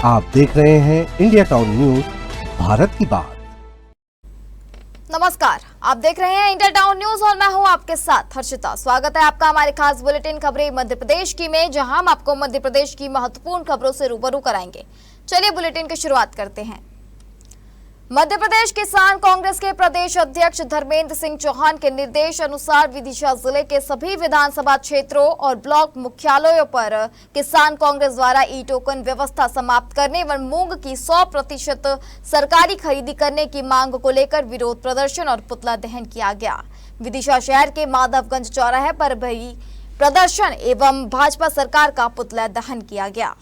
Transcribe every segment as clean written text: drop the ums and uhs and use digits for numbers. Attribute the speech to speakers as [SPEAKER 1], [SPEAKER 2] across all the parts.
[SPEAKER 1] आप देख रहे हैं इंडिया टाउन न्यूज, भारत की बात।
[SPEAKER 2] नमस्कार, आप देख रहे हैं इंडिया टाउन न्यूज और मैं हूं आपके साथ हर्षिता। स्वागत है आपका हमारे खास बुलेटिन खबरें मध्य प्रदेश की में, जहां हम आपको मध्य प्रदेश की महत्वपूर्ण खबरों से रूबरू कराएंगे। चलिए बुलेटिन की शुरुआत करते हैं। मध्य प्रदेश किसान कांग्रेस के प्रदेश अध्यक्ष धर्मेंद्र सिंह चौहान के निर्देश अनुसार विदिशा जिले के सभी विधानसभा क्षेत्रों और ब्लॉक मुख्यालयों पर किसान कांग्रेस द्वारा ई टोकन व्यवस्था समाप्त करने व मूंग की 100% सरकारी खरीदी करने की मांग को लेकर विरोध प्रदर्शन और पुतला दहन किया गया। विदिशा शहर के माधवगंज चौराहे पर भी प्रदर्शन एवं भाजपा सरकार का पुतला दहन किया गया।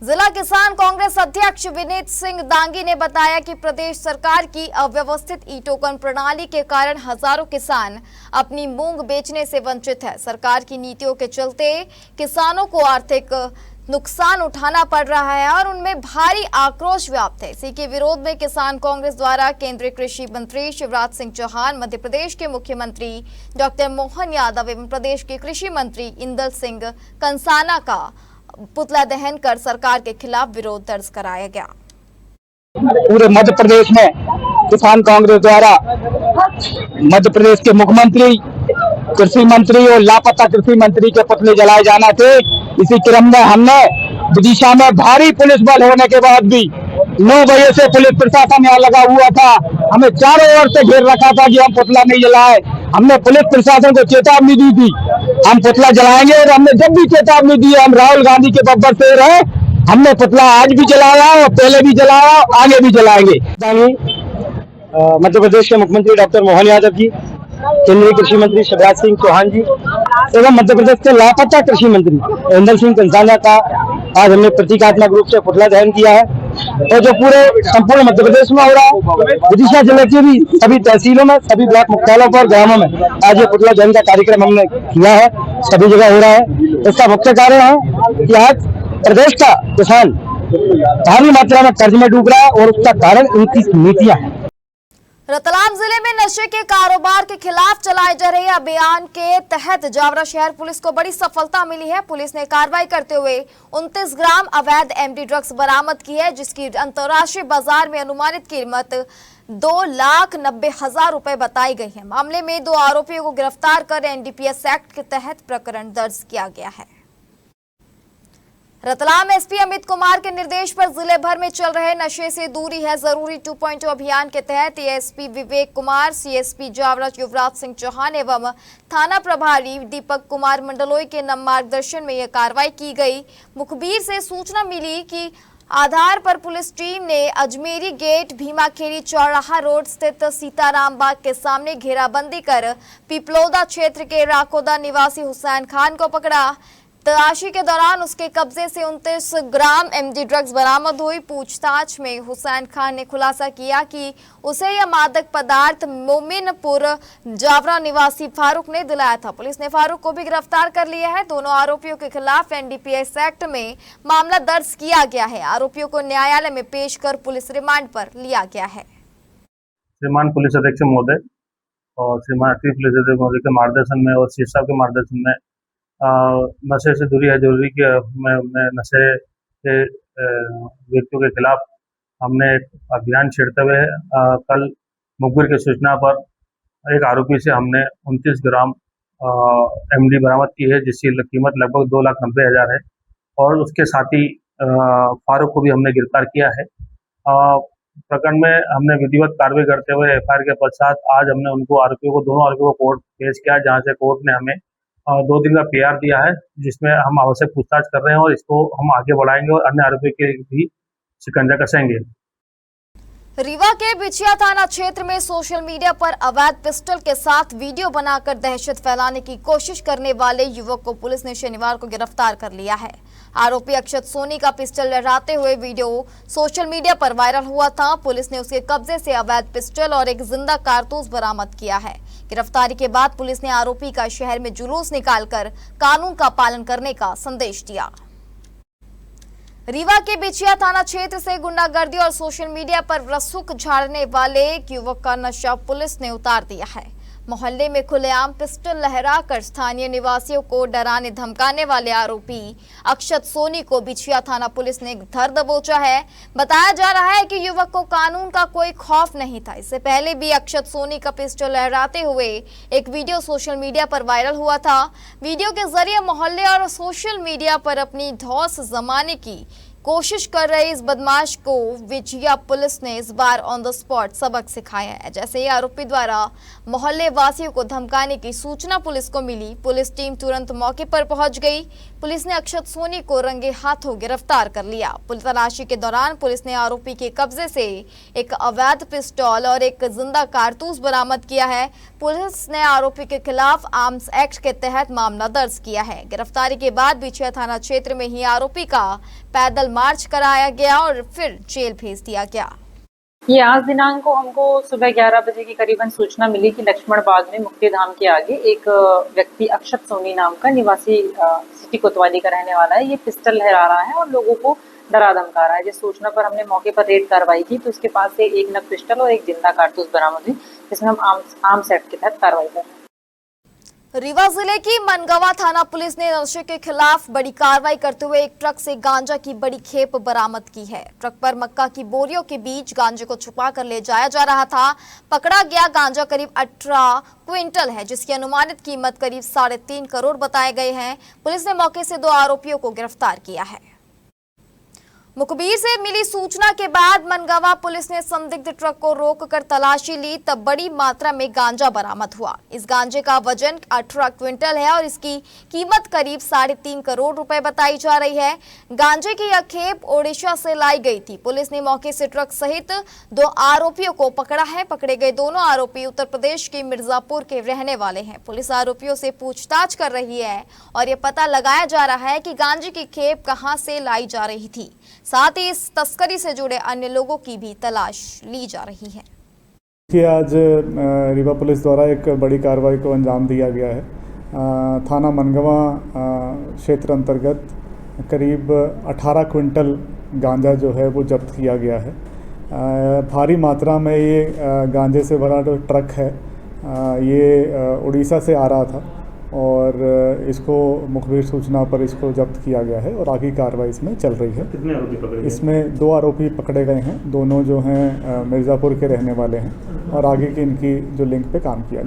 [SPEAKER 2] जिला किसान कांग्रेस अध्यक्ष विनीत सिंह दांगी ने बताया कि प्रदेश सरकार की अव्यवस्थित ई टोकन प्रणाली के कारण हजारों किसान अपनी मूंग बेचने से वंचित है। सरकार की नीतियों के चलते किसानों को आर्थिक नुकसान उठाना पड़ रहा है और उनमें भारी आक्रोश व्याप्त है। इसी के विरोध में किसान कांग्रेस द्वारा केंद्रीय कृषि मंत्री शिवराज सिंह चौहान, मध्य प्रदेश के मुख्यमंत्री डॉक्टर मोहन यादव एवं प्रदेश के कृषि मंत्री इंदल सिंह कंसाना का पुतला दहन कर सरकार के खिलाफ विरोध दर्ज कराया गया।
[SPEAKER 3] पूरे मध्य प्रदेश में किसान कांग्रेस द्वारा मध्य प्रदेश के मुख्यमंत्री, कृषि मंत्री और लापता कृषि मंत्री के पुतले जलाए जाना थे। इसी क्रम में हमने विदिशा में भारी पुलिस बल होने के बाद भी 9 बजे से पुलिस प्रशासन यहाँ लगा हुआ था। हमें चारों ओर से घेर रखा था कि हम पुतला नहीं जलाए। हमने पुलिस प्रशासन को चेतावनी दी थी, हम पुतला जलाएंगे, और हमने जब भी चेतावनी दी, हम राहुल गांधी के बब्बर शेर हैं, हमने पुतला आज भी जलाया और पहले भी जलाया, आगे भी जलाएंगे। मध्य प्रदेश के मुख्यमंत्री डॉक्टर मोहन यादव जी, केंद्रीय कृषि मंत्री शिवराज सिंह चौहान जी एवं मध्य प्रदेश के लापता कृषि मंत्री इंदल सिंह कंसाना का आज हमने प्रतीकात्मक रूप से पुतला दहन किया है। और जो पूरे संपूर्ण मध्य प्रदेश में हो रहा है, विदिशा जिले की भी सभी तहसीलों में, सभी ब्लॉक मुख्यालयों पर, ग्रामों में आज ये पुतला दहन का कार्यक्रम हमने किया है, सभी जगह हो रहा है। इसका मुख्य कारण है कि आज प्रदेश का किसान भारी मात्रा में कर्ज में डूब रहा है और उसका कारण इनकी नीतियां हैं।
[SPEAKER 2] रतलाम जिले में नशे के कारोबार के खिलाफ चलाए जा रहे अभियान के तहत जावरा शहर पुलिस को बड़ी सफलता मिली है। पुलिस ने कार्रवाई करते हुए 29 ग्राम अवैध एमडी ड्रग्स बरामद की है, जिसकी अंतर्राष्ट्रीय बाजार में अनुमानित कीमत 2,90,000 रुपए बताई गई है। मामले में 2 आरोपियों को गिरफ्तार कर एनडीपीएस एक्ट के तहत प्रकरण दर्ज किया गया है। रतलाम एसपी अमित कुमार के निर्देश पर जिले भर में चल रहे नशे से दूरी है जरूरी 2.0 अभियान के तहत एएसपी विवेक कुमार, सीएसपी जावरा युवराज सिंह चौहान एवं थाना प्रभारी दीपक कुमार मंडलोई के मार्गदर्शन में यह कार्रवाई की गई। मुखबिर से सूचना मिली कि आधार पर पुलिस टीम ने अजमेरी गेट, भीमाखेड़ी चौराहा रोड स्थित सीताराम बाग के सामने घेराबंदी कर पिपलौदा क्षेत्र के राकोदा निवासी हुसैन खान को पकड़ा। तलाशी के दौरान उसके कब्जे से 29 ग्राम एमडी ड्रग्स बरामद हुई। पूछताछ में हुसैन खान ने खुलासा किया कि उसे यह मादक पदार्थ मोमिनपुर जावरा निवासी फारूक ने दिलाया था। पुलिस ने फारूक को भी गिरफ्तार कर लिया है। दोनों आरोपियों के खिलाफ एनडीपीएस एक्ट में मामला दर्ज किया गया है। आरोपियों को न्यायालय में पेश कर पुलिस रिमांड पर लिया गया है।
[SPEAKER 4] श्रीमान पुलिस अधीक्षक महोदय और श्रीमान अतिरिक्त पुलिस अधीक्षक महोदय के मार्गदर्शन में और शीर्ष साहब के मार्गदर्शन में नशे से दूरी है जरूरी की में नशे के व्यक्तियों के खिलाफ हमने एक अभियान छेड़ते हुए कल मुखबिर की सूचना पर एक आरोपी से हमने 29 ग्राम एमडी बरामद की है, जिसकी कीमत लगभग 2,90,000 है। और उसके साथ ही फारूक को भी हमने गिरफ्तार किया है। प्रकरण में हमने विधिवत कार्रवाई करते हुए एफआईआर के पश्चात आज हमने उनको दोनों आरोपियों को कोर्ट पेश किया, जहाँ से कोर्ट ने हमें 2 दिन का पीआर दिया है, जिसमें हम आवश्यक पूछताछ कर रहे हैं और इसको हम आगे बढ़ाएंगे और अन्य आरोपी के भी शिकंजा कसेंगे।
[SPEAKER 2] रीवा के बिछिया थाना क्षेत्र में सोशल मीडिया पर अवैध पिस्टल के साथ वीडियो बनाकर दहशत फैलाने की कोशिश करने वाले युवक को पुलिस ने शनिवार को गिरफ्तार कर लिया है। आरोपी अक्षत सोनी का पिस्टल लहराते हुए वीडियो सोशल मीडिया पर वायरल हुआ था। पुलिस ने उसके कब्जे से अवैध पिस्टल और एक जिंदा कारतूस बरामद किया है। गिरफ्तारी के बाद पुलिस ने आरोपी का शहर में जुलूस निकालकर कानून का पालन करने का संदेश दिया। रीवा के बिछिया थाना क्षेत्र से गुंडागर्दी और सोशल मीडिया पर रसूख झाड़ने वाले एक युवक का नशा पुलिस ने उतार दिया है। मोहल्ले में खुलेआम पिस्टल लहराकर स्थानीय निवासियों को डराने धमकाने वाले आरोपी अक्षत सोनी को बिछिया थाना पुलिस ने धर दबोचा है। बताया जा रहा है कि युवक को कानून का कोई खौफ नहीं था। इससे पहले भी अक्षत सोनी का पिस्टल लहराते हुए एक वीडियो सोशल मीडिया पर वायरल हुआ था। वीडियो के जरिए मोहल्ले और सोशल मीडिया पर अपनी धौंस जमाने की कोशिश कर रहे इस बदमाश को बिछिया पुलिस ने इस बार ऑन द स्पॉट सबक सिखाया है। जैसे ही आरोपी द्वारा मोहल्ले वासियों को धमकाने की सूचना पुलिस को मिली, पुलिस टीम तुरंत मौके पर पहुंच गई। पुलिस ने अक्षत सोनी को रंगे हाथों गिरफ्तार कर लिया। पुलिस तलाशी के दौरान पुलिस ने आरोपी के कब्जे से एक अवैध पिस्तौल और एक जिंदा कारतूस बरामद किया है। पुलिस ने आरोपी के खिलाफ आर्म्स एक्ट के तहत मामला दर्ज किया है। गिरफ्तारी के बाद बिछिया थाना क्षेत्र में ही आरोपी का पैदल मार्च कराया गया और फिर जेल भेज दिया गया।
[SPEAKER 5] ये आज दिनांक को हमको सुबह 11 बजे की करीबन सूचना मिली कि लक्ष्मण बाग में मुक्तिधाम के आगे एक व्यक्ति अक्षत सोनी नाम का निवासी सिटी कोतवाली का रहने वाला है, ये पिस्टल लहरा रहा है और लोगों को डरा धमका रहा है। जिस सूचना पर हमने मौके पर रेड कार्रवाई की तो उसके पास से एक नग पिस्टल और एक जिंदा कारतूस बरामद हुई, जिसमें हम आर्म्स एक्ट के तहत कार्रवाई कर रहे हैं।
[SPEAKER 2] रीवा जिले की मनगवा थाना पुलिस ने नशे के खिलाफ बड़ी कार्रवाई करते हुए एक ट्रक से गांजा की बड़ी खेप बरामद की है। ट्रक पर मक्का की बोरियों के बीच गांजे को छुपा कर ले जाया जा रहा था। पकड़ा गया गांजा करीब 18 क्विंटल है, जिसकी अनुमानित कीमत करीब 3.5 करोड़ बताए गए हैं। पुलिस ने मौके से 2 आरोपियों को गिरफ्तार किया है। मुखबिर से मिली सूचना के बाद मनगवा पुलिस ने संदिग्ध ट्रक को रोककर तलाशी ली, तब बड़ी मात्रा में गांजा बरामद हुआ। इस गांजे का वजन 18 क्विंटल है और इसकी कीमत करीब 3.5 करोड़ रुपए बताई जा रही है। गांजे की यह खेप ओडिशा से लाई गई थी। पुलिस ने मौके से ट्रक सहित 2 आरोपियों को पकड़ा है। पकड़े गए दोनों आरोपी उत्तर प्रदेश के मिर्जापुर के रहने वाले हैं। पुलिस आरोपियों से पूछताछ कर रही है और ये पता लगाया जा रहा है कि गांजे की खेप कहां से लाई जा रही थी। साथ ही इस तस्करी से जुड़े अन्य लोगों की भी तलाश ली जा रही है।
[SPEAKER 6] कि आज रीवा पुलिस द्वारा एक बड़ी कार्रवाई को अंजाम दिया गया है। थाना मनगवा क्षेत्र अंतर्गत करीब 18 क्विंटल गांजा जो है वो जब्त किया गया है। भारी मात्रा में ये गांजे से भरा जो ट्रक है ये उड़ीसा से आ रहा था और इसको मुखबिर सूचना पर इसको जब्त किया गया है और आगे कार्रवाई इसमें चल रही है।
[SPEAKER 4] कितने आरोपी पकड़े गए?
[SPEAKER 6] इसमें 2 आरोपी पकड़े गए हैं, दोनों जो हैं मिर्ज़ापुर के रहने वाले हैं और आगे की इनकी जो लिंक पे काम किया।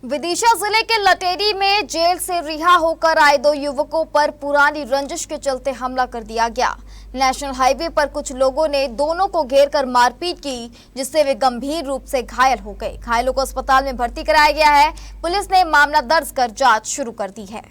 [SPEAKER 2] विदिशा जिले के लटेरी में जेल से रिहा होकर आए 2 युवकों पर पुरानी रंजिश के चलते हमला कर दिया गया। नेशनल हाईवे पर कुछ लोगों ने दोनों को घेरकर मारपीट की, जिससे वे गंभीर रूप से घायल हो गए। घायलों को अस्पताल में भर्ती कराया गया है। पुलिस ने मामला दर्ज कर जांच शुरू कर दी है।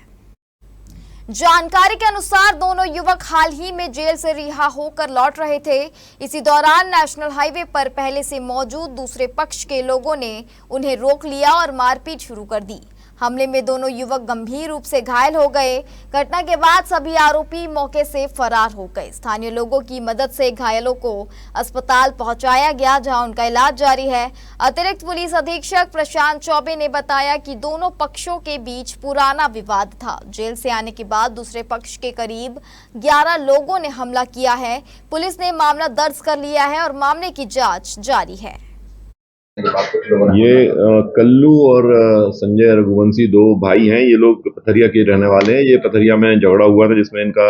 [SPEAKER 2] जानकारी के अनुसार दोनों युवक हाल ही में जेल से रिहा होकर लौट रहे थे। इसी दौरान नेशनल हाईवे पर पहले से मौजूद दूसरे पक्ष के लोगों ने उन्हें रोक लिया और मारपीट शुरू कर दी। हमले में दोनों युवक गंभीर रूप से घायल हो गए। घटना के बाद सभी आरोपी मौके से फरार हो गए। स्थानीय लोगों की मदद से घायलों को अस्पताल पहुंचाया गया, जहां उनका इलाज जारी है। अतिरिक्त पुलिस अधीक्षक प्रशांत चौबे ने बताया कि दोनों पक्षों के बीच पुराना विवाद था। जेल से आने के बाद दूसरे पक्ष के करीब 11 लोगों ने हमला किया है। पुलिस ने मामला दर्ज कर लिया है और मामले की जाँच जारी है।
[SPEAKER 7] ये कल्लू और संजय रघुवंशी 2 भाई हैं। ये लोग पथरिया के रहने वाले हैं। ये पथरिया में झगड़ा हुआ था जिसमें इनका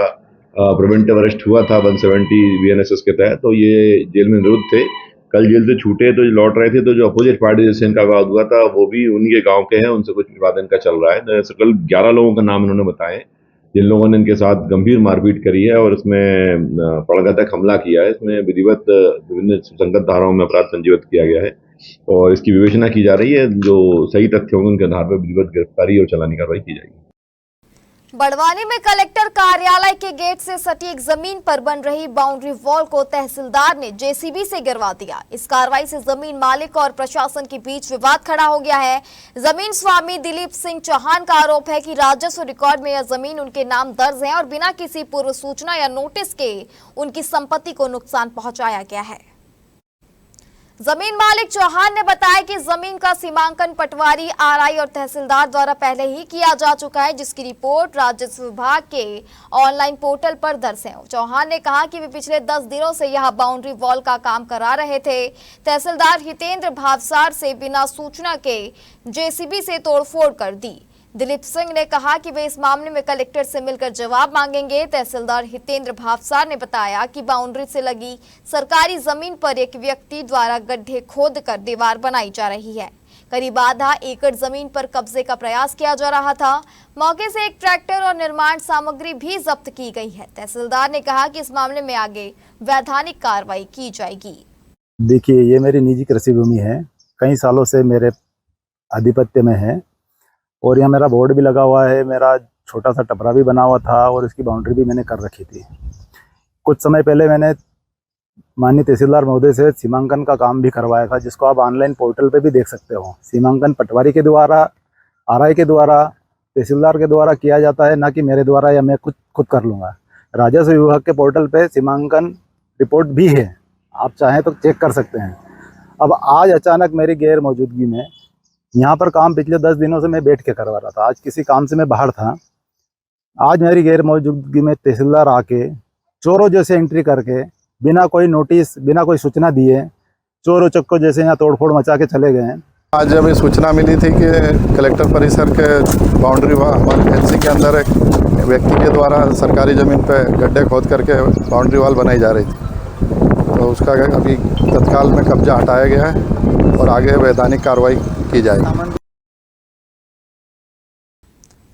[SPEAKER 7] प्रिवेंटिव अरेस्ट हुआ था 170 BNSS के तहत। तो ये जेल में निरुद्ध थे। कल जेल से छूटे तो लौट रहे थे, तो जो अपोजिट पार्टी जिससे इनका विवाद हुआ था वो भी उन्हीं के गांव के हैं। उनसे कुछ विवाद इनका चल रहा है। कल 11 लोगों का नाम इन्होंने बताए जिन लोगों ने इनके साथ गंभीर मारपीट करी है और इसमें प्राणघातक हमला किया है। इसमें विधिवत विभिन्न संगत धाराओं में अपराध पंजीबद्ध किया गया है और इसकी विवेचना की जा रही है। जो सही तथ्य होंगे उनके आधार पर विधिवत गिरफ्तारी और चालानी कार्रवाई की जाएगी।
[SPEAKER 2] बड़वानी में कलेक्टर कार्यालय के गेट से सटी एक जमीन पर बन रही बाउंड्री वॉल को तहसीलदार ने जेसीबी से गिरवा दिया। इस कार्रवाई से जमीन मालिक और प्रशासन के बीच विवाद खड़ा हो गया है। जमीन स्वामी दिलीप सिंह चौहान का आरोप है कि राजस्व रिकॉर्ड में यह जमीन उनके नाम दर्ज है और बिना किसी पूर्व सूचना या नोटिस के उनकी संपत्ति को नुकसान पहुंचाया गया है। जमीन मालिक चौहान ने बताया कि जमीन का सीमांकन पटवारी, आरआई और तहसीलदार द्वारा पहले ही किया जा चुका है, जिसकी रिपोर्ट राजस्व विभाग के ऑनलाइन पोर्टल पर दर्ज है। चौहान ने कहा कि वे पिछले 10 दिनों से यह बाउंड्री वॉल का काम करा रहे थे। तहसीलदार हितेंद्र भावसार से बिना सूचना के जेसीबी से तोड़फोड़ कर दी। दिलीप सिंह ने कहा कि वे इस मामले में कलेक्टर से मिलकर जवाब मांगेंगे। तहसीलदार हितेंद्र भावसार ने बताया कि बाउंड्री से लगी सरकारी जमीन पर एक व्यक्ति द्वारा गड्ढे खोदकर दीवार बनाई जा रही है। करीब आधा एकड़ जमीन पर कब्जे का प्रयास किया जा रहा था। मौके से एक ट्रैक्टर और निर्माण सामग्री भी जब्त की गई है। तहसीलदार ने कहा कि इस मामले में आगे वैधानिक कार्रवाई की जाएगी।
[SPEAKER 8] देखिए, ये मेरी निजी कृषि भूमि है, कई सालों से मेरे आधिपत्य में है और यहाँ मेरा बोर्ड भी लगा हुआ है। मेरा छोटा सा टपरा भी बना हुआ था और इसकी बाउंड्री भी मैंने कर रखी थी। कुछ समय पहले मैंने माननीय तहसीलदार महोदय से सीमांकन का काम भी करवाया था, जिसको आप ऑनलाइन पोर्टल पे भी देख सकते हो। सीमांकन पटवारी के द्वारा, आरआई के द्वारा, तहसीलदार के द्वारा किया जाता है, ना कि मेरे द्वारा या मैं खुद कर लूँगा। राजस्व विभाग के पोर्टल पे सीमांकन रिपोर्ट भी है, आप चाहें तो चेक कर सकते हैं। अब आज अचानक मेरी गैर मौजूदगी में यहाँ पर काम पिछले 10 दिनों से मैं बैठ के करवा रहा था। आज किसी काम से मैं बाहर था। आज मेरी गैर मौजूदगी में तहसीलदार आके चोरों जैसे एंट्री करके बिना कोई नोटिस, बिना कोई सूचना दिए चोरों चक्कों जैसे यहाँ तोड़फोड़ मचा के चले गए हैं।
[SPEAKER 9] आज जब ये सूचना मिली थी कि कलेक्टर परिसर के बाउंड्री हमारे एजेंसी के अंदर एक व्यक्ति के द्वारा सरकारी ज़मीन पे गड्ढे खोद करके बाउंड्री वॉल बनाई जा रही थी, तो उसका अभी तत्काल में कब्जा हटाया गया है और आगे वैधानिक कार्रवाई की जाएगी।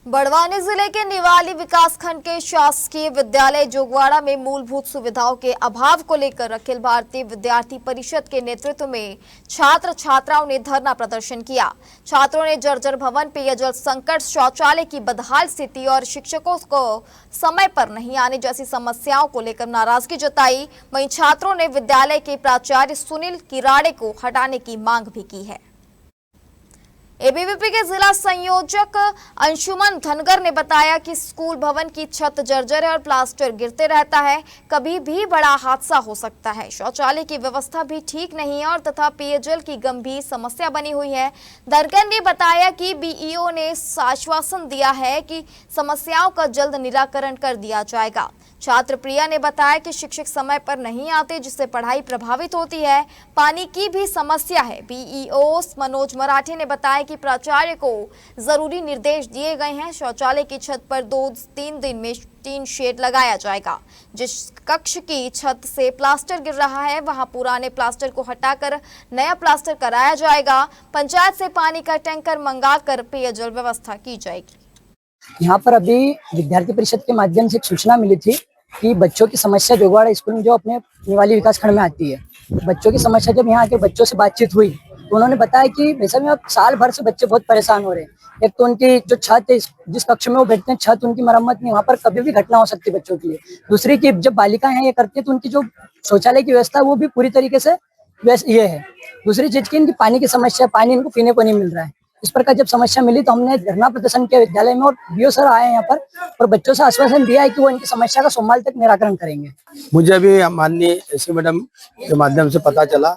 [SPEAKER 2] बड़वानी जिले के निवाली विकासखंड के शासकीय विद्यालय जोगवाड़ा में मूलभूत सुविधाओं के अभाव को लेकर अखिल भारतीय विद्यार्थी परिषद के नेतृत्व में छात्र छात्राओं ने धरना प्रदर्शन किया। छात्रों ने जर्जर भवन, पेयजल संकट, शौचालय की बदहाल स्थिति और शिक्षकों को समय पर नहीं आने जैसी समस्याओं को लेकर नाराजगी जताई। वहीं छात्रों ने विद्यालय के प्राचार्य सुनील किराड़े को हटाने की मांग भी की है। एबीवीपी के जिला संयोजक अंशुमन धनगर ने बताया कि स्कूल भवन की छत जर्जर है और प्लास्टर गिरते रहता है, कभी भी बड़ा हादसा हो सकता है। शौचालय की व्यवस्था भी ठीक नहीं है और तथा पेयजल की गंभीर समस्या बनी हुई है। धनगर ने बताया कि बीईओ ने आश्वासन दिया है कि समस्याओं का जल्द निराकरण कर दिया जाएगा। छात्र प्रिया ने बताया कि शिक्षक समय पर नहीं आते, जिससे पढ़ाई प्रभावित होती है। पानी की भी समस्या है। बीईओ मनोज मराठे ने बताया कि प्राचार्य को जरूरी निर्देश दिए गए हैं। शौचालय की छत पर 2-3 दिन में टीन शेड लगाया जाएगा। जिस कक्ष की छत से प्लास्टर गिर रहा है, वहां पुराने प्लास्टर को हटाकर नया प्लास्टर कराया जाएगा। पंचायत से पानी का टैंकर मंगाकर पेयजल व्यवस्था की जाएगी।
[SPEAKER 10] यहाँ पर अभी विद्यार्थी परिषद के माध्यम से एक सूचना मिली थी कि बच्चों की समस्या जोगवाड़ा स्कूल में जो अपने निवाली विकासखंड में आती है, बच्चों की समस्या जब यहाँ के बच्चों से बातचीत हुई तो उन्होंने बताया कि वैसे में अब साल भर से बच्चे बहुत परेशान हो रहे हैं। एक तो उनकी जो छत है, जिस कक्ष में वो बैठते हैं, छत उनकी मरम्मत नहीं, वहाँ पर कभी भी घटना हो सकती है बच्चों के लिए। दूसरी की जब बालिकाएं हैं ये करती है तो उनकी जो शौचालय की व्यवस्था वो भी पूरी तरीके से ये है। दूसरी चीज की इनकी पानी की समस्या, पानी इनको पीने को नहीं मिल रहा है। इस प्रकार जब समस्या मिली तो हमने धरना प्रदर्शन किया विद्यालय में और बीओ सर आए यहाँ पर और बच्चों से आश्वासन दिया है कि वो इनकी समस्या का सोमवार तक निराकरण करेंगे।
[SPEAKER 11] मुझे अभी माननीय एससी मैडम के माध्यम से पता चला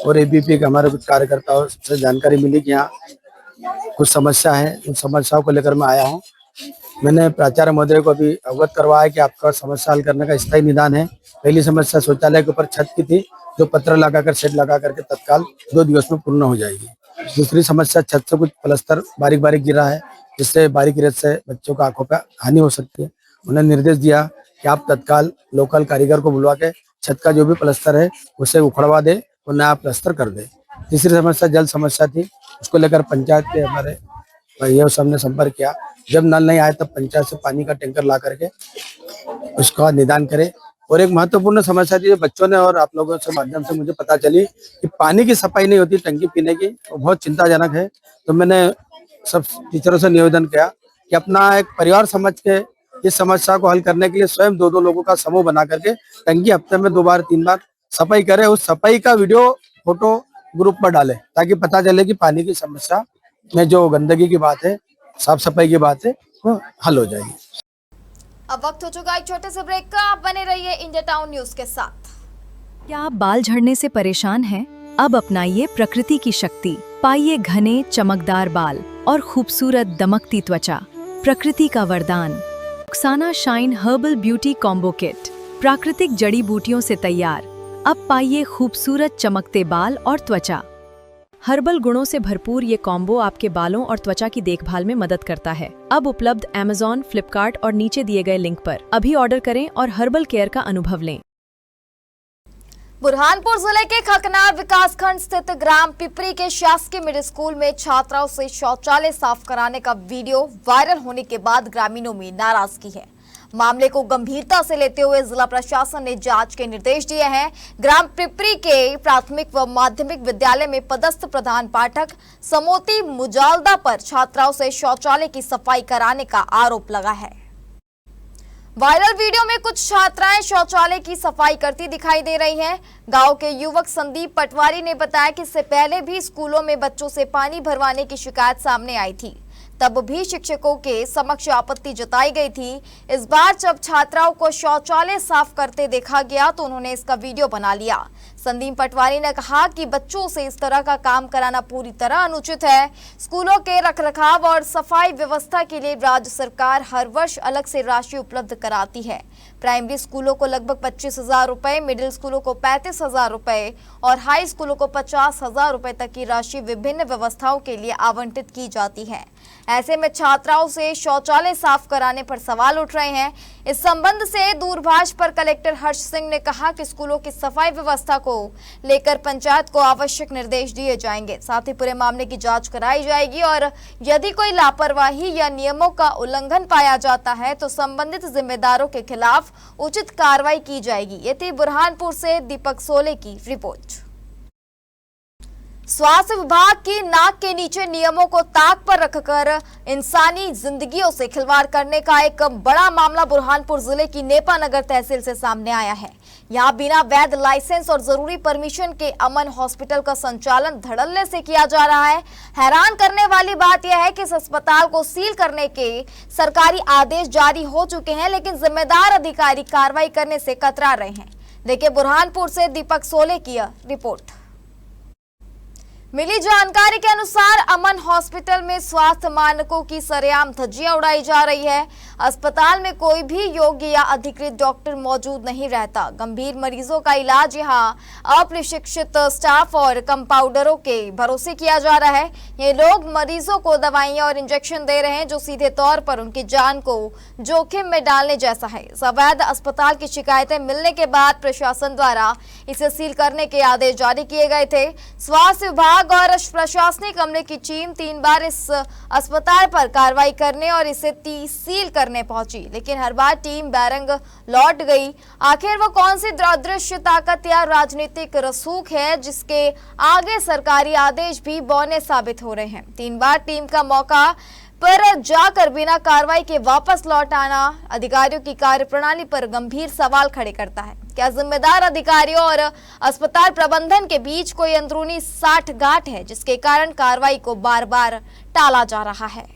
[SPEAKER 11] और एबीपी के हमारे कुछ कार्यकर्ताओं से जानकारी मिली कि यहाँ कुछ समस्या है। उन समस्याओं को लेकर मैं आया हूँ। मैंने प्राचार्य महोदय को अभी अवगत करवाया कि आपका समस्या हल करने का स्थायी निदान है। पहली समस्या शौचालय के ऊपर छत की थी, जो पत्र लगाकर शेड लगा करके तत्काल 2 दिवस में पूर्ण हो जाएगी। दूसरी समस्या छत से कुछ प्लास्टर बारीक बारीक गिरा है, जिससे बारीक रेत से बच्चों का आंखों पर हानि हो सकती है। उन्होंने निर्देश दिया कि आप तत्काल लोकल कारीगर को बुलवा के छत का जो भी प्लास्टर है उसे उखड़वा दे और नया प्लास्टर कर दे। तीसरी समस्या जल समस्या थी, उसको लेकर पंचायत के हमारे भाइयों से हमने संपर्क किया। जब नल नहीं आए तब पंचायत से पानी का टैंकर ला करके उसका निदान करे। और एक महत्वपूर्ण समस्या थी, बच्चों ने और आप लोगों से माध्यम से मुझे पता चली कि पानी की सफाई नहीं होती टंकी पीने की, वो बहुत चिंताजनक है। तो मैंने सब टीचरों से निवेदन किया कि अपना एक परिवार समझ के इस समस्या को हल करने के लिए स्वयं 2-2 लोगों का समूह बना करके टंकी हफ्ते में 2 बार 3 बार सफाई करे। उस सफाई का वीडियो फोटो ग्रुप पर डाले ताकि पता चले कि पानी की समस्या में जो गंदगी की बात है, साफ सफाई की बात है, वो हल हो जाएगी।
[SPEAKER 2] अब वक्त हो चुका एक छोटे से ब्रेक का। आप बने रहिए इंडिया टाउन न्यूज के साथ।
[SPEAKER 12] क्या आप बाल झड़ने से परेशान हैं? अब अपनाइए प्रकृति की शक्ति, पाइए घने चमकदार बाल और खूबसूरत दमकती त्वचा। प्रकृति का वरदान Rukhsana shine herbal beauty combo kit, प्राकृतिक जड़ी बूटियों से तैयार। अब पाइए खूबसूरत चमकते बाल और त्वचा। हर्बल गुणों से भरपूर ये कॉम्बो आपके बालों और त्वचा की देखभाल में मदद करता है। अब उपलब्ध Amazon, फ्लिपकार्ट और नीचे दिए गए लिंक पर अभी ऑर्डर करें और हर्बल केयर का अनुभव लें।
[SPEAKER 2] बुरहानपुर जिले के खकनार विकासखंड स्थित ग्राम पिपरी के शासकीय मिडिल स्कूल में छात्राओं से शौचालय साफ कराने का वीडियो वायरल होने के बाद ग्रामीणों में नाराजगी है। मामले को गंभीरता से लेते हुए जिला प्रशासन ने जांच के निर्देश दिए हैं। ग्राम पिपरी के प्राथमिक व माध्यमिक विद्यालय में पदस्थ प्रधान पाठक समोती मुजालदा पर छात्राओं से शौचालय की सफाई कराने का आरोप लगा है। वायरल वीडियो में कुछ छात्राएं शौचालय की सफाई करती दिखाई दे रही हैं। गांव के युवक संदीप पटवारी ने बताया कि इससे पहले भी स्कूलों में बच्चों से पानी भरवाने की शिकायत सामने आई थी, तब भी शिक्षकों के समक्ष आपत्ति जताई गई थी। इस बार जब छात्राओं को शौचालय साफ करते देखा गया तो उन्होंने इसका वीडियो बना लिया। संदीप पटवारी ने कहा कि बच्चों से इस तरह का काम कराना पूरी तरह अनुचित है। स्कूलों के रखरखाव और सफाई व्यवस्था के लिए राज्य सरकार हर वर्ष अलग से राशि उपलब्ध कराती है। प्राइमरी स्कूलों को लगभग 25,000 रुपए, मिडिल स्कूलों को 35,000 रुपए और हाई स्कूलों को 50,000 रुपए तक की राशि विभिन्न व्यवस्थाओं के लिए आवंटित की जाती है। ऐसे में छात्राओं से शौचालय साफ कराने पर सवाल उठ रहे हैं। इस संबंध से दूरभाष पर कलेक्टर हर्ष सिंह ने कहा कि स्कूलों की सफाई व्यवस्था को लेकर पंचायत को आवश्यक निर्देश दिए जाएंगे। साथ ही पूरे मामले की जांच कराई जाएगी और यदि कोई लापरवाही या नियमों का उल्लंघन पाया जाता है तो संबंधित जिम्मेदारों के खिलाफ उचित कार्रवाई की जाएगी। ये थी बुरहानपुर से दीपक सोले की रिपोर्ट। स्वास्थ्य विभाग की नाक के नीचे नियमों को ताक पर रखकर इंसानी जिंदगियों से खिलवाड़ करने का एक बड़ा मामला बुरहानपुर जिले की नेपा नगर तहसील से सामने आया है। यहां बिना वैध लाइसेंस और जरूरी परमिशन के अमन हॉस्पिटल का संचालन धड़ल्ले से किया जा रहा है। हैरान करने वाली बात यह है कि इस अस्पताल को सील करने के सरकारी आदेश जारी हो चुके हैं, लेकिन जिम्मेदार अधिकारी कार्रवाई करने से कतरा रहे हैं। देखिए बुरहानपुर से दीपक सोले की रिपोर्ट। मिली जानकारी के अनुसार अमन हॉस्पिटल में स्वास्थ्य मानकों की सरेआम धज्जियां उड़ाई जा रही है। अस्पताल में कोई भी योग्य या अधिकृत डॉक्टर मौजूद नहीं रहता। गंभीर मरीजों का इलाज यहां अप्रशिक्षित स्टाफ और कंपाउंडरों के भरोसे किया जा रहा है। ये लोग मरीजों को दवाइयां और इंजेक्शन दे रहे हैं जो सीधे तौर पर उनकी जान को जोखिम में डालने जैसा है। इस अवैध अस्पताल की शिकायतें मिलने के बाद प्रशासन द्वारा इसे सील करने के आदेश जारी किए गए थे। स्वास्थ्य विभाग और प्रशासनिक अमले की टीम 3 बार इस अस्पताल पर कार्रवाई करने और इसे सील करने पहुंची, लेकिन हर बार टीम बैरंग लौट गई। आखिर वो कौन सी अदृश्य ताकत या राजनीतिक रसूख है जिसके आगे सरकारी आदेश भी बौने साबित हो रहे हैं। 3 बार टीम का मौका पर जाकर बिना कार्रवाई के वापस लौट आना अधिकारियों की कार्यप्रणाली पर गंभीर सवाल खड़े करता है। क्या जिम्मेदार अधिकारियों और अस्पताल प्रबंधन के बीच कोई अंदरूनी साठगांठ है जिसके कारण कार्रवाई को बार बार टाला जा रहा है?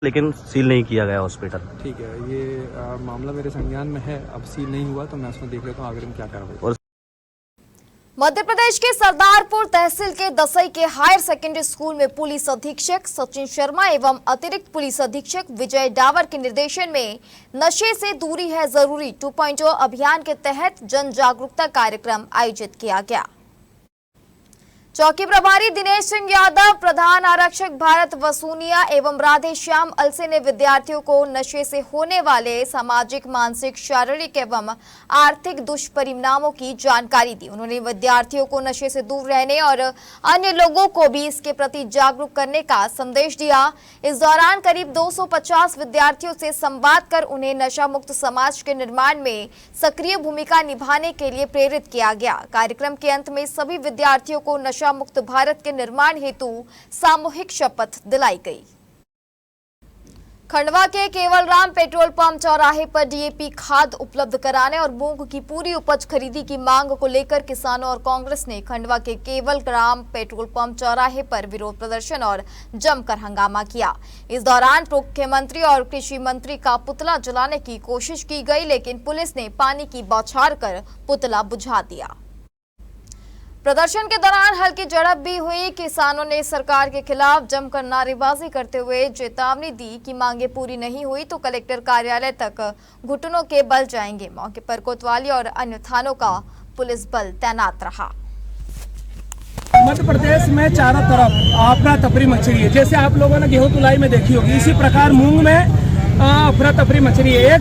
[SPEAKER 13] लेकिन सील नहीं किया गया हॉस्पिटल।
[SPEAKER 14] ठीक है, ये मामला मेरे संज्ञान में है। अब सील नहीं हुआ तो मैं उसमें देख लेता हूँ आगे हम क्या कार्रवाई।
[SPEAKER 2] मध्य प्रदेश के सरदारपुर तहसील के दसई के हायर सेकेंडरी स्कूल में पुलिस अधीक्षक सचिन शर्मा एवं अतिरिक्त पुलिस अधीक्षक विजय डावर के निर्देशन में नशे से दूरी है जरूरी 2.0 अभियान के तहत जन जागरूकता कार्यक्रम आयोजित किया गया। चौकी प्रभारी दिनेश सिंह यादव, प्रधान आरक्षक भारत वसूनिया एवं राधे श्याम अलसे ने विद्यार्थियों को नशे से होने वाले सामाजिक, मानसिक, शारीरिक एवं आर्थिक दुष्परिणामों की जानकारी दी। उन्होंने विद्यार्थियों को नशे से दूर रहने और अन्य लोगों को भी इसके प्रति जागरूक करने का संदेश दिया। इस दौरान करीब 250 विद्यार्थियों से संवाद कर उन्हें नशा मुक्त समाज के निर्माण में सक्रिय भूमिका निभाने के लिए प्रेरित किया गया। कार्यक्रम के अंत में सभी विद्यार्थियों को नशा मुक्त भारत के निर्माण हेतु सामूहिक शपथ दिलाई गई। खंडवा के केवलराम पेट्रोल पंप चौराहे पर डीएपी खाद उपलब्ध कराने और मूंग की पूरी उपज खरीदी की मांग को लेकर किसानों और कांग्रेस ने खंडवा के केवलराम पेट्रोल पंप चौराहे पर विरोध प्रदर्शन और जमकर हंगामा किया। इस दौरान मुख्यमंत्री और कृषि मंत्री का पुतला जलाने की कोशिश की गई, लेकिन पुलिस ने पानी की बौछार कर पुतला बुझा दिया। प्रदर्शन के दौरान हल्की झड़प भी हुई। किसानों ने सरकार के खिलाफ जमकर नारेबाजी करते हुए चेतावनी दी कि मांगे पूरी नहीं हुई तो कलेक्टर कार्यालय तक घुटनों के बल जाएंगे। मौके पर कोतवाली और अन्य थानों का पुलिस बल तैनात रहा।
[SPEAKER 15] मध्य प्रदेश में चारों तरफ अफरा तफरी मच रही है। जैसे आप लोगों ने गेहूं तुलाई में देखी होगी, इसी प्रकार मूंग में अफरा तफरी मच रही है।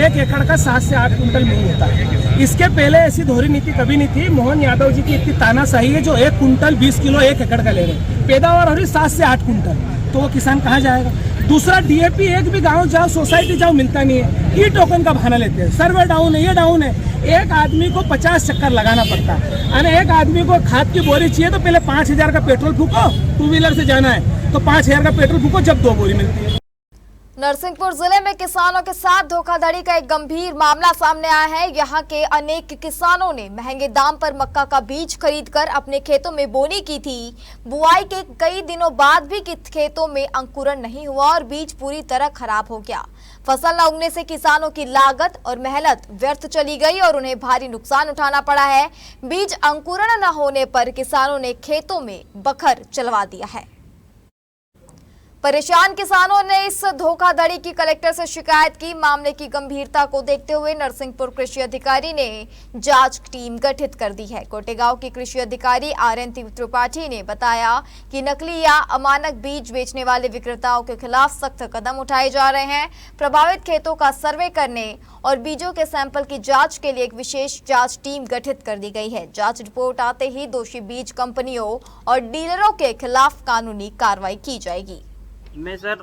[SPEAKER 15] एक एकड़ का 7 से 8 कुंटल मूंग होता है। इसके पहले ऐसी दोहरी नीति कभी नहीं थी। मोहन यादव जी की इतनी तानाशाही है जो 1 कुंटल 20 किलो 1 एकड़ का ले रहे हैं। पैदावार हो रही 7 से 8 कुंटल, तो वो किसान कहाँ जाएगा? दूसरा, डीएपी एक भी गांव जाओ, सोसाइटी जाओ, मिलता नहीं है। ई टोकन का बहाना लेते हैं, सर्वे डाउन है, ये डाउन है। एक आदमी को 50 चक्कर लगाना पड़ता है। यानी एक आदमी को खाद की बोरी चाहिए तो पहले 5000 का पेट्रोल फूको, 2 व्हीलर से जाना है तो 5000 का पेट्रोल फूको, जब 2 बोरी मिलती है।
[SPEAKER 2] नरसिंहपुर जिले में किसानों के साथ धोखाधड़ी का एक गंभीर मामला सामने आया है। यहां के अनेक किसानों ने महंगे दाम पर मक्का का बीज खरीदकर अपने खेतों में बोनी की थी। बुआई के कई दिनों बाद भी खेतों में अंकुरण नहीं हुआ और बीज पूरी तरह खराब हो गया। फसल न उगने से किसानों की लागत और मेहनत व्यर्थ चली गई और उन्हें भारी नुकसान उठाना पड़ा है। बीज अंकुरण न होने पर किसानों ने खेतों में बखर चलवा दिया है। परेशान किसानों ने इस धोखाधड़ी की कलेक्टर से शिकायत की। मामले की गंभीरता को देखते हुए नरसिंहपुर कृषि अधिकारी ने जांच टीम गठित कर दी है। कोटेगांव की कृषि अधिकारी RN त्रिपाठी ने बताया कि नकली या अमानक बीज बेचने वाले विक्रेताओं के खिलाफ सख्त कदम उठाए जा रहे हैं। प्रभावित खेतों का सर्वे करने और बीजों के सैंपल की जांच के लिए एक विशेष जांच टीम गठित कर दी गई है। जांच रिपोर्ट आते ही दोषी बीज कंपनियों और डीलरों के खिलाफ कानूनी कार्रवाई की जाएगी।
[SPEAKER 16] मैं सर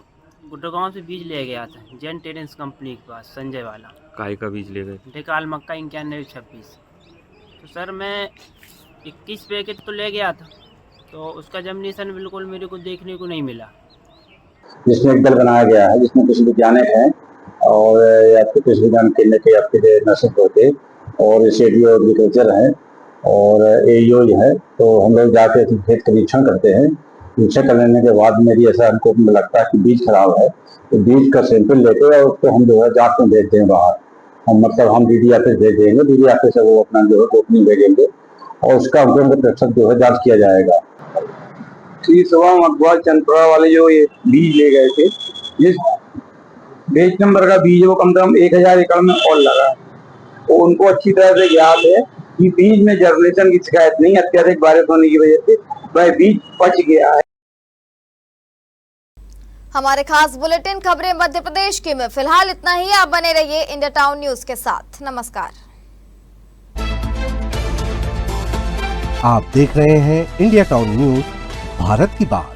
[SPEAKER 16] गुड़गांव से बीज ले गया था जैन टेरेंस कंपनी के पास, संजय वाला।
[SPEAKER 13] काय का बीज ले गए?
[SPEAKER 16] ढेकाल मक्का 9126। तो सर मैं 21 पैकेट तो ले गया था, तो उसका जर्मिनेशन बिल्कुल मेरे को देखने को नहीं मिला।
[SPEAKER 3] जिसमें एक दल बनाया गया है जिसमें कुछ वैज्ञानिक हैं और आपके कृषि विज्ञान केंद्र के आपके नरसिंहपुर के और सीडीओ एग्रीकल्चर हैं और AEO है। तो हम लोग जाके खेत का निरीक्षण करते हैं। निरीक्षण करने के बाद मेरी ऐसा हमको लगता है कि बीज खराब है तो बीज का सैंपल लेके और उसको हम जो है जांच में भेजते हैं बाहर। हम DD ऑफिस भेज देंगे, DD ऑफिस से वो अपना जो है कंपनी भेजेंगे और उसका हमको प्रतिशत जो है जांच किया जाएगा। सुबह अखबार चंदपुरा वाले जो ये बीज ले गए थे, जिस बेच नंबर का बीज वो कम से कम 1000 एकड़ में और लगा, तो उनको अच्छी तरह से ज्ञात है कि बीज में जर्मिनेशन की शिकायत नहीं, अत्यधिक बारिश होने की वजह से वह बीज पच गया है।
[SPEAKER 2] हमारे खास बुलेटिन खबरें मध्य प्रदेश की में फिलहाल इतना ही। आप बने रहिए इंडिया टाउन न्यूज के साथ। नमस्कार।
[SPEAKER 1] आप देख रहे हैं इंडिया टाउन न्यूज, भारत की बात।